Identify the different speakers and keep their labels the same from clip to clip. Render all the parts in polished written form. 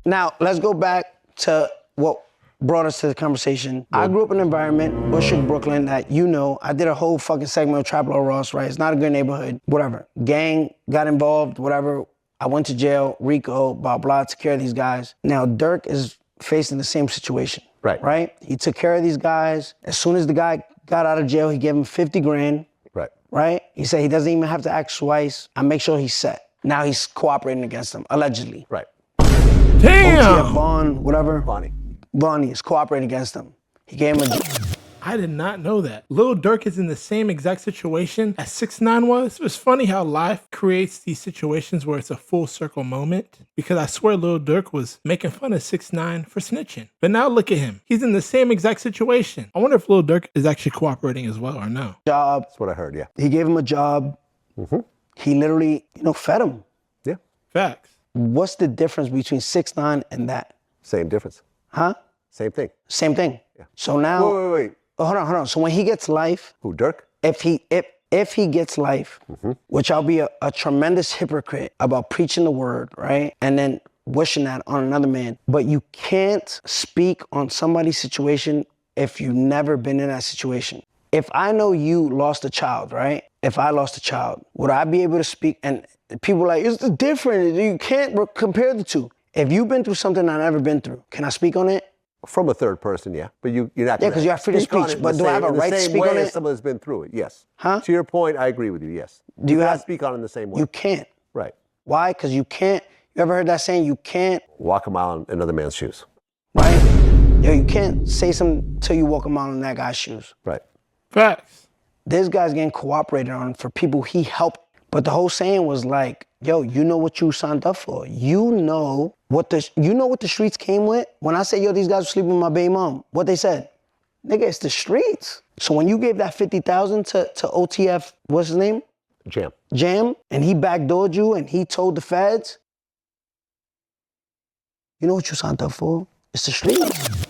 Speaker 1: Now, let's go back to what brought us to the conversation. I grew up in an environment, Bushwick, Brooklyn, that you know, I did a whole fucking segment with Trap Lord Ross, right? It's not a good neighborhood, whatever. Gang got involved, whatever. I went to jail, Rico, blah, blah, took care of these guys. Now, Durk is facing the same situation. Right? He took care of these guys. As soon as the guy got out of jail, he gave him 50 grand. Right? He said he doesn't even have to act twice. I make sure he's set. Now he's cooperating against them, allegedly.
Speaker 2: Right.
Speaker 1: Damn! OTF Bond, whatever. Bonnie is cooperating against him. He gave him a...
Speaker 3: I did not know that. Lil Durk is in the same exact situation as 6ix9ine was. It's funny how life creates these situations where it's a full circle moment. Because I swear Lil Durk was making fun of 6ix9ine for snitching. But now look at him. He's in the same exact situation. I wonder if Lil Durk is actually cooperating as well or no.
Speaker 1: Job.
Speaker 2: That's what I heard, yeah.
Speaker 1: He gave him a job. He literally, fed him.
Speaker 2: Yeah.
Speaker 3: Facts.
Speaker 1: What's the difference between 6ix9ine and that?
Speaker 2: Same difference.
Speaker 1: Huh?
Speaker 2: Same thing.
Speaker 1: Same thing.
Speaker 2: Yeah.
Speaker 1: So now...
Speaker 2: Wait.
Speaker 1: Oh, hold on. So when he gets life...
Speaker 2: Who, Durk?
Speaker 1: If he gets life, which I'll be a tremendous hypocrite about preaching the word, right? And then wishing that on another man. But you can't speak on somebody's situation if you've never been in that situation. If I know you lost a child, right? If I lost a child, would I be able to speak? And people are like, it's different. You can't compare the two. If you've been through something I've never been through, can I speak on it?
Speaker 2: From a third person, yeah. But you're not.
Speaker 1: Yeah, because you have freedom of speech. But do I have a right to speak on it?
Speaker 2: As someone that's been through it, yes.
Speaker 1: Huh?
Speaker 2: To your point, I agree with you, yes.
Speaker 1: Do you have
Speaker 2: to speak on it in the same way?
Speaker 1: You can't.
Speaker 2: Right.
Speaker 1: Why? Because you can't. You ever heard that saying? You can't
Speaker 2: walk a mile in another man's shoes.
Speaker 1: Right? Yo, you can't say something till you walk a mile in that guy's shoes.
Speaker 2: Right.
Speaker 3: Facts.
Speaker 1: This guy's getting cooperated on for people he helped. But the whole saying was like, yo, you know what you signed up for. You know what the streets came with. When I said, yo, these guys were sleeping with my baby mom, what they said? Nigga, it's the streets. So when you gave that 50,000 to OTF, what's his name? Jam, and he backdoored you and he told the feds, you know what you signed up for? It's the streets.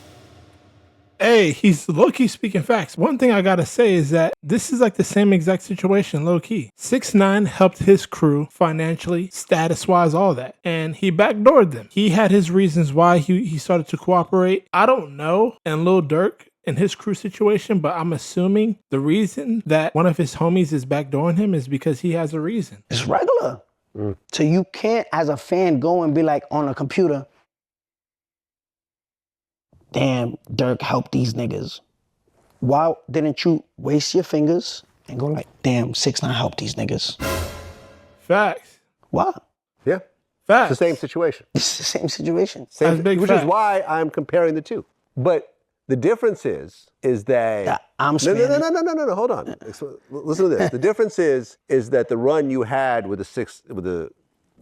Speaker 3: Hey, he's low-key speaking facts. One thing I gotta say is that this is like the same exact situation, low-key. 6ix9ine helped his crew financially, status-wise, all that. And he backdoored them. He had his reasons why he started to cooperate. I don't know, and Lil Durk and his crew situation, but I'm assuming the reason that one of his homies is backdooring him is because he has a reason.
Speaker 1: It's regular. So you can't, as a fan, go and be like on a computer, damn, Durk helped these niggas. Why didn't you waste your fingers and go like, damn, 6ix9ine helped these niggas?
Speaker 3: Facts.
Speaker 1: Why?
Speaker 2: Yeah.
Speaker 3: Facts.
Speaker 2: It's the same situation.
Speaker 1: It's the same situation.
Speaker 2: Which is why I'm comparing the two. But the difference is that
Speaker 1: I'm
Speaker 2: no, hold on. Listen to this. The difference is that the run you had with the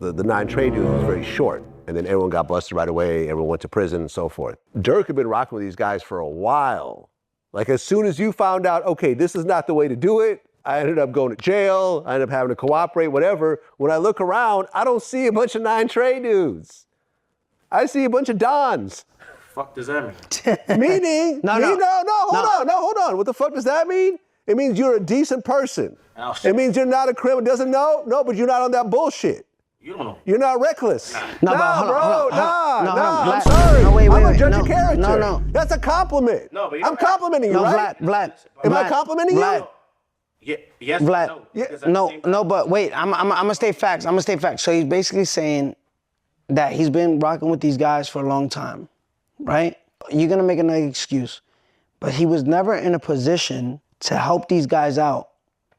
Speaker 2: 9 trade dudes was very short. And then everyone got busted right away, everyone went to prison and so forth. Durk had been rocking with these guys for a while. Like as soon as you found out, okay, this is not the way to do it, I ended up going to jail, I ended up having to cooperate, whatever. When I look around, I don't see a bunch of 9 trade dudes. I see a bunch of Dons.
Speaker 4: Fuck does that mean?
Speaker 2: Meaning, hold on. What the fuck does that mean? It means you're a decent person. It means you're not a criminal. Doesn't know? No, but you're not on that bullshit.
Speaker 4: You don't know.
Speaker 2: You're not reckless.
Speaker 1: No,
Speaker 2: I'm sorry.
Speaker 1: No, wait,
Speaker 2: I'm a judge of character.
Speaker 1: No.
Speaker 2: That's a compliment.
Speaker 4: No, but
Speaker 2: I'm complimenting you, right?
Speaker 1: Vlad.
Speaker 2: Am I complimenting you?
Speaker 4: Yes.
Speaker 1: Vlad. No, but wait. I'm gonna state facts. So he's basically saying that he's been rocking with these guys for a long time, right? You're gonna make another excuse, but he was never in a position to help these guys out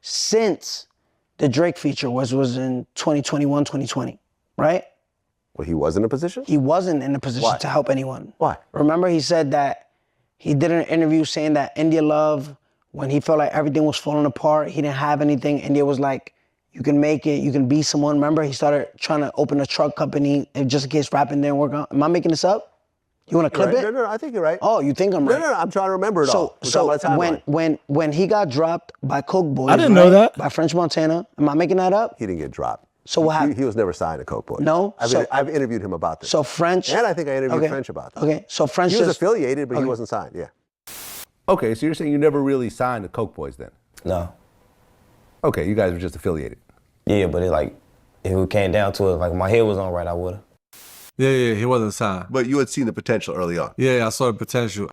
Speaker 1: since the Drake feature was in 2021, 2020, right?
Speaker 2: Well, he was in a position?
Speaker 1: He wasn't in a position to help anyone.
Speaker 2: Why?
Speaker 1: Remember he said that he did an interview saying that India Love, when he felt like everything was falling apart, he didn't have anything. India was like, you can make it, you can be someone. Remember he started trying to open a truck company just in case rapping didn't work out. Am I making this up? You want to clip it?
Speaker 2: No, I think you're right.
Speaker 1: Oh, you think I'm right?
Speaker 2: No, I'm trying to remember it all.
Speaker 1: So when he got dropped by Coke Boys,
Speaker 3: I didn't know that.
Speaker 1: By French Montana, am I making that up?
Speaker 2: He didn't get dropped.
Speaker 1: So what happened?
Speaker 2: He was never signed to Coke Boys.
Speaker 1: No?
Speaker 2: I've interviewed him about this.
Speaker 1: So French...
Speaker 2: And I think I interviewed French about this.
Speaker 1: Okay, so French
Speaker 2: He was affiliated, but he wasn't signed, yeah.
Speaker 5: Okay, so you're saying you never really signed to Coke Boys then?
Speaker 6: No.
Speaker 5: Okay, you guys were just affiliated.
Speaker 6: Yeah, but if it came down to it, like my head was on right, I would've. Yeah, he wasn't signed.
Speaker 7: But you had seen the potential early on.
Speaker 6: Yeah, I saw the potential.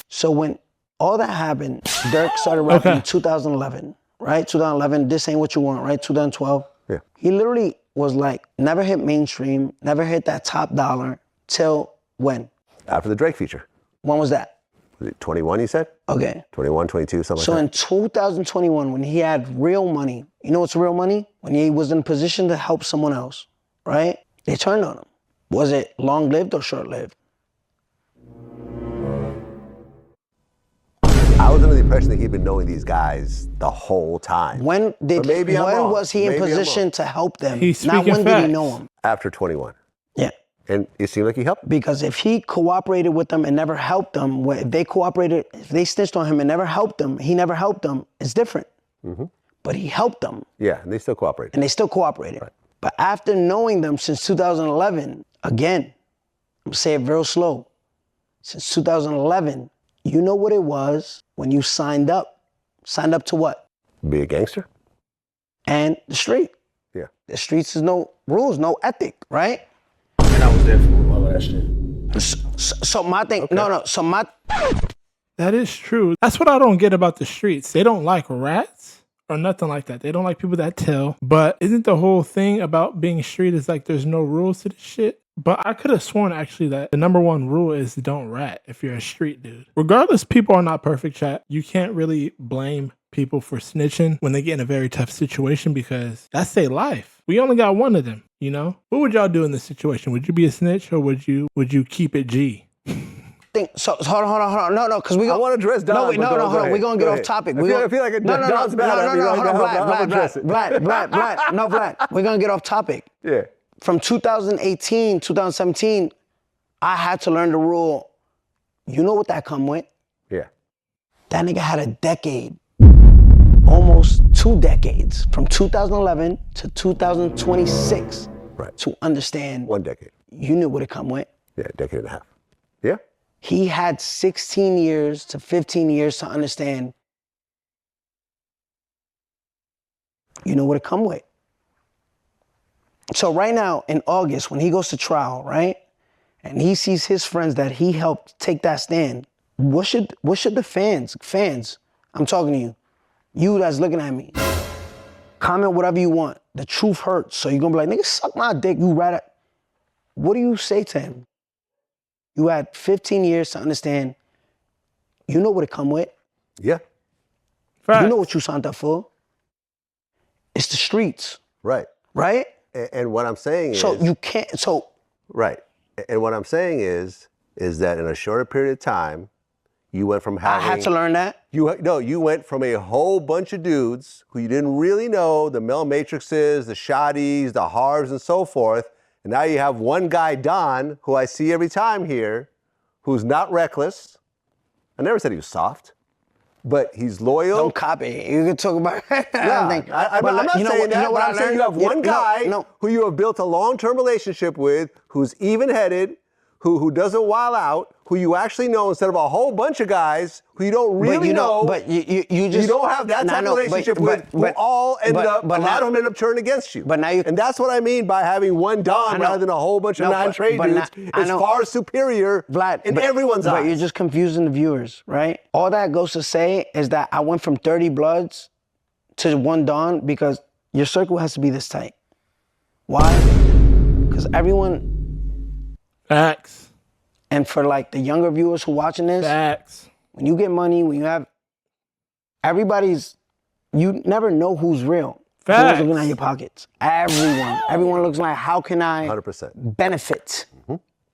Speaker 1: So when all that happened, Durk started rapping in 2011, right? 2011, This Ain't What You Want, right? 2012.
Speaker 2: Yeah.
Speaker 1: He literally was like, never hit mainstream, never hit that top dollar till when?
Speaker 2: After the Drake feature.
Speaker 1: When was that?
Speaker 2: Was it 21, you said?
Speaker 1: Okay.
Speaker 2: 21, 22, something
Speaker 1: So
Speaker 2: like
Speaker 1: in
Speaker 2: that.
Speaker 1: 2021, when he had real money, you know what's real money? When he was in a position to help someone else, right? They turned on him. Was it long-lived or short-lived?
Speaker 2: I was under the impression that he'd been knowing these guys the whole time.
Speaker 1: When was he in position to help them?
Speaker 3: He's
Speaker 1: Not
Speaker 3: speaking
Speaker 1: when did he
Speaker 3: facts.
Speaker 1: know them?
Speaker 2: After 21.
Speaker 1: Yeah.
Speaker 2: And it seemed like he helped.
Speaker 1: Because if he cooperated with them and never helped them, if they cooperated, if they snitched on him and never helped them, he never helped them, it's different. But he helped them
Speaker 2: Yeah, and they still cooperated.
Speaker 1: and they still cooperated. But after knowing them since 2011, again, I'm gonna say it real slow. Since 2011, you know what it was when you signed up. Signed up to what?
Speaker 2: Be a gangster?
Speaker 1: And the street.
Speaker 2: Yeah.
Speaker 1: The streets is no rules, no ethic, right?
Speaker 4: And I was there for all of that shit.
Speaker 1: So my thing, so my,
Speaker 3: That is true. That's what I don't get about the streets. They don't like rats or nothing like that. They don't like people that tell. But isn't the whole thing about being street is like there's no rules to this shit? But I could have sworn actually that the number one rule is don't rat if you're a street dude. Regardless, people are not perfect, chat. You can't really blame people for snitching when they get in a very tough situation because that's their life. We only got one of them, you know? What would y'all do in this situation? Would you be a snitch or would you keep it G?
Speaker 1: so hold on. No, because we
Speaker 2: I want to address Don.
Speaker 1: No,
Speaker 2: but
Speaker 1: no,
Speaker 2: go
Speaker 1: hold on.
Speaker 2: ahead.
Speaker 1: We're going to
Speaker 2: Go
Speaker 1: get off
Speaker 2: ahead.
Speaker 1: topic.
Speaker 2: I feel like Don's mad at me right now. I'm address it.
Speaker 1: Vlad. No, Vlad. We're going to get off topic.
Speaker 2: Yeah.
Speaker 1: From 2018, 2017, I had to learn the rule. You know what that come with?
Speaker 2: Yeah.
Speaker 1: That nigga had a decade, almost 2 decades, from 2011 to 2026 to understand.
Speaker 2: 1 decade.
Speaker 1: You knew what it come with.
Speaker 2: Yeah, a decade and a half. Yeah.
Speaker 1: He had 16 years to 15 years to understand. You know what it come with. So right now, in August, when he goes to trial, right, and he sees his friends that he helped take that stand, what should the fans, I'm talking to you that's looking at me, comment whatever you want. The truth hurts, so you're gonna be like, nigga, suck my dick, you rat. What do you say to him? You had 15 years to understand. You know what it come with.
Speaker 2: Yeah.
Speaker 3: Facts.
Speaker 1: You know what you signed up for. It's the streets,
Speaker 2: Right.
Speaker 1: right?
Speaker 2: And what I'm saying is.
Speaker 1: So you can't,
Speaker 2: Right. And what I'm saying is that in a shorter period of time, you went from having.
Speaker 1: I had to learn that.
Speaker 2: You went from a whole bunch of dudes who you didn't really know, the Mel Matrixes, the Shotties, the Harves, and so forth. And now you have one guy, Don, who I see every time here, who's not reckless. I never said he was soft, but he's loyal.
Speaker 1: Don't copy. You can talk about
Speaker 2: I'm not saying that, but I'm saying you have one guy who you have built a long-term relationship with, who's even-headed, who doesn't wild out, who you actually know instead of a whole bunch of guys who you don't really know.
Speaker 1: But you just.
Speaker 2: You don't have that type of relationship with who all ended up, a lot of them ended up turning against you.
Speaker 1: But now
Speaker 2: and that's what I mean by having one Don rather than a whole bunch of non-trade dudes. It's far superior in everyone's eyes.
Speaker 1: But you're just confusing the viewers, right? All that goes to say is that I went from 30 Bloods to one Don because your circle has to be this tight. Why? Because everyone.
Speaker 3: Facts.
Speaker 1: And for like the younger viewers who watching this,
Speaker 3: Facts.
Speaker 1: when you get money, when you have, you never know who's real.
Speaker 3: Facts.
Speaker 1: Who's looking at your pockets. Everyone looks like, how can I
Speaker 2: 100%.
Speaker 1: benefit?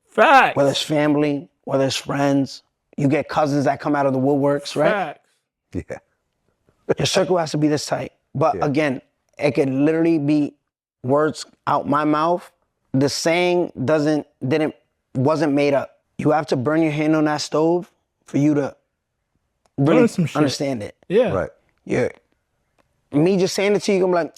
Speaker 3: Facts.
Speaker 1: Whether it's family, whether it's friends, you get cousins that come out of the woodworks, right?
Speaker 3: Facts.
Speaker 2: Yeah.
Speaker 1: Your circle has to be this tight. But again, it could literally be words out my mouth. The saying wasn't made up. You have to burn your hand on that stove for you to really understand it.
Speaker 3: Yeah.
Speaker 2: Right.
Speaker 1: Me just saying it to you, I'm like,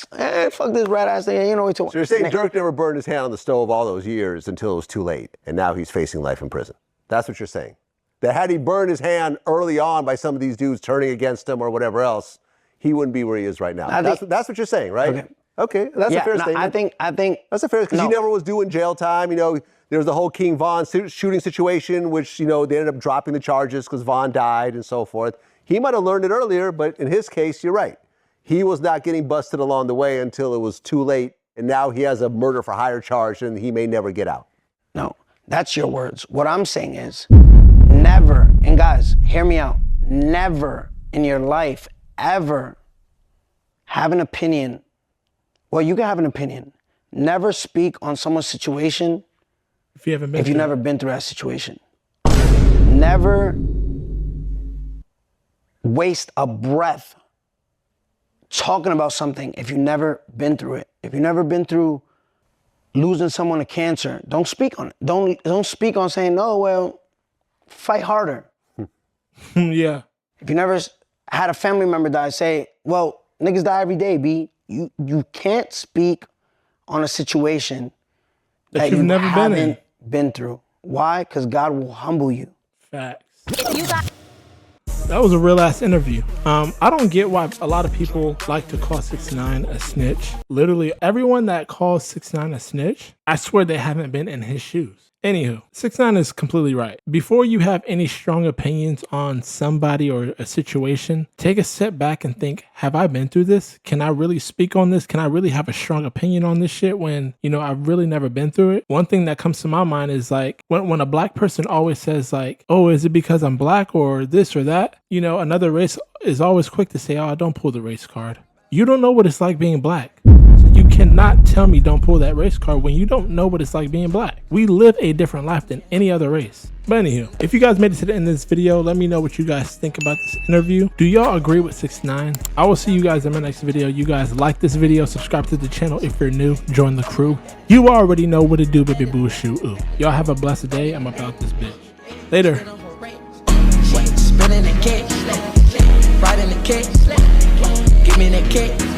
Speaker 1: fuck this rat ass thing. You know what
Speaker 2: So you're saying Durk never burned his hand on the stove all those years until it was too late, and now he's facing life in prison. That's what you're saying. That had he burned his hand early on by some of these dudes turning against him or whatever else, he wouldn't be where he is right now. That's what you're saying, right? Okay, that's a fair statement.
Speaker 1: I think
Speaker 2: That's a fair, because he never was doing jail time. You know, there was the whole King Von shooting situation, which, you know, they ended up dropping the charges because Von died and so forth. He might have learned it earlier, but in his case, you're right. He was not getting busted along the way until it was too late, and now he has a murder for hire charge, and he may never get out.
Speaker 1: No, that's your words. What I'm saying is, never, and guys, hear me out, never in your life ever have an opinion. Well, you can have an opinion. Never speak on someone's situation
Speaker 3: if you've
Speaker 1: never been through that situation. Never waste a breath talking about something if you've never been through it. If you've never been through losing someone to cancer, don't speak on it. Don't speak on saying, no, well, fight harder.
Speaker 3: Yeah.
Speaker 1: If you never had a family member die, say, well, niggas die every day, B. You can't speak on a situation that you
Speaker 3: never
Speaker 1: haven't been through. Why? Because God will humble you.
Speaker 3: Facts. That was a real ass interview. I don't get why a lot of people like to call 6ix9ine a snitch. Literally everyone that calls 6ix9ine a snitch, I swear they haven't been in his shoes. Anywho, 6ix9ine is completely right. Before you have any strong opinions on somebody or a situation, take a step back and think, have I been through this? Can I really speak on this? Can I really have a strong opinion on this shit when, you know, I've really never been through it? One thing that comes to my mind is like, when a black person always says like, oh, is it because I'm black or this or that? You know, another race is always quick to say, oh, don't pull the race card. You don't know what it's like being black. You cannot tell me don't pull that race card when you don't know what it's like being black. We live a different life than any other race. But anywho, if you guys made it to the end of this video, let me know what you guys think about this interview. Do y'all agree with 6ix9ine? I will see you guys in my next video. You guys like this video, subscribe to the channel if you're new, join the crew. You already know what to do, baby boo shoo. Y'all have a blessed day. I'm about this bitch. Later.
Speaker 8: Spinning the cake, riding the cake, give me the cake.